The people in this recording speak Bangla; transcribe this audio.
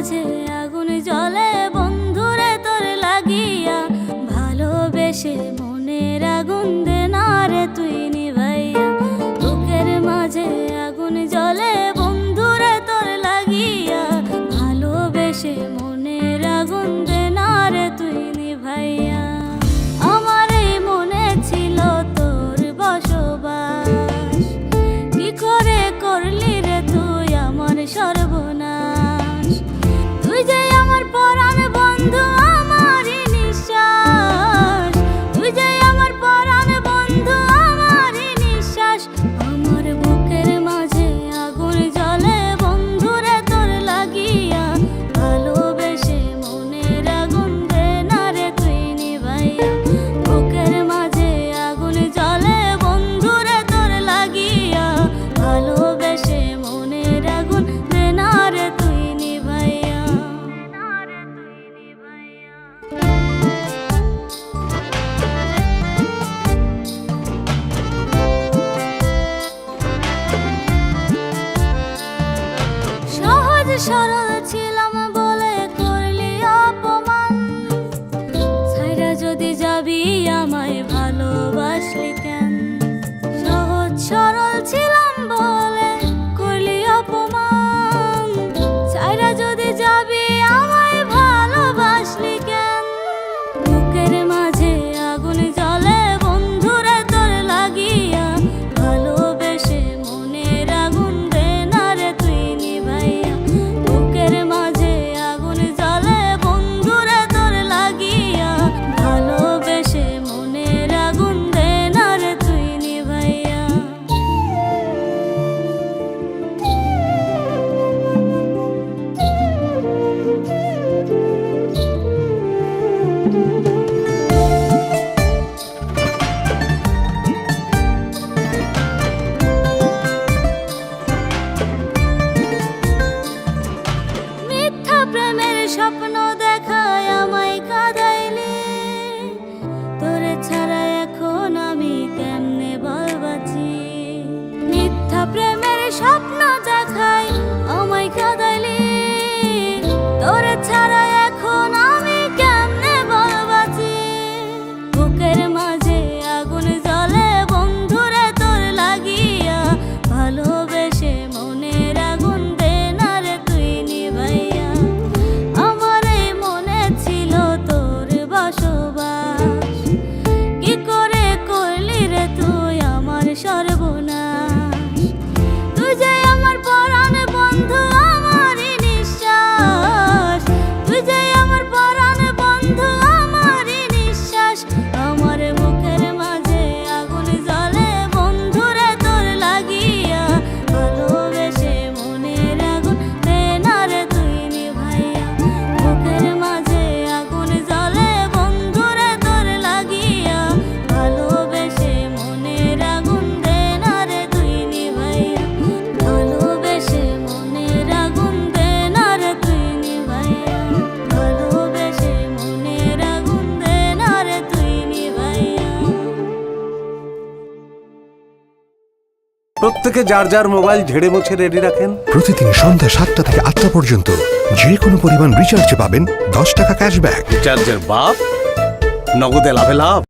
মাঝে আগুন জ্বলে বন্ধুরে তোর লাগিয়া, ভালোবেসে মনের আগুন দে না রে তুই নিভাইয়া। বুকের মাঝে আগুন জ্বলে বন্ধুরে তোর লাগিয়া, ভালোবেসে মনের আগুন দে না রে তুই নিভাইয়া। আমার এই মনে ছিল তোর বসবাস, কি করে করলি রে তুই আমার সর্বনাশ। তুই যে আমার পরাণ বন্ধু, আমারই নিঃশ্বাস, তুই যে আমার পরাণ বন্ধু, আমারই নিঃশ্বাস। আমার বুকের মাঝে আগুন জ্বলে বন্ধুরে তোর লাগিয়া, ভালোবেসে মনের আগুন দে না রে তুই নিভাইয়া। বুকের মাঝে আগুন জ্বলে বন্ধুরে তোর লাগিয়া, ভালোবেসে মনের আগুন দে না রে তুই নিভাইয়া। সহজ সরল ছিলাম বলে করলি অপমান, ছাইরা যদি যাবি আমায় ভালোবাসলি কেন। সহজ সরল ছিলাম বলে করলি অপমান, ছাইরা যদি যাবি আমায় ভালোবাসলি কেন। বুকের মাঝে আগুন জ্বলে বন্ধুরে তোর লাগিয়া, ভালোবেসে মনের আগুন দে না রে তুই নিভাইয়া। বুকের মাঝে আগুন জ্বলে বন্ধুরে তোর লাগিয়া, ভালোবেসে মনের আগুন দে না রে তুই নিভাইয়া। মিথ্যা প্রেমের স্বপ্ন দেখায় আমায় কাঁদাইলি, তোরে ছাড়া এখন আমি কেমনে বল বাঁচি। মিথ্যা প্রেমের স্বপ্ন দেখায় আমায় কাঁদাইলি, তোরে ছাড়া এখন আমি কেমনে বল বাঁচি। বুকের মাঝে আগুন জ্বলে বন্ধুরে তোর লাগিয়া, ভালোবেসে মনের আগুন দে না রে তুই নিভাইয়া। আমার এই মনে ছিল তোর বসবাস, কি করে করলি রে তুই আমার সর্বনাশ। তুই যে আমার পরাণ বন্ধু, আমারই নিঃশ্বাস, তুই যে আমার পরাণ বন্ধু, আমারই নিঃশ্বাস। আমার বুকের মাঝে আগুন জ্বলে বন্ধুরে তোর লাগিয়া, ভালোবেসে মনের আগুন দে না রে তুই নিভাইয়া। বুকের মাঝে আগুন জ্বলে বন্ধুরে তোর লাগিয়া, ভালোবেসে মনের আগুন দে না রে তুই নিভাইয়া। ভালোবেসে মনের আগুন দে না রে তুই নিভাইয়া। ভালোবেসে মনের আগুন দে না রে তুই নিভাইয়া। প্রত্যেকে যার যার মোবাইল ঝেড়ে মুছে রেডি রাখেন। প্রতিদিন সন্ধ্যা 7টা থেকে 8টা পর্যন্ত যে কোনো পরিমাণ রিচার্জে পাবেন 10 টাকা ক্যাশব্যাক। রিচার্জের বাপ, নগদে লাভে লাভ।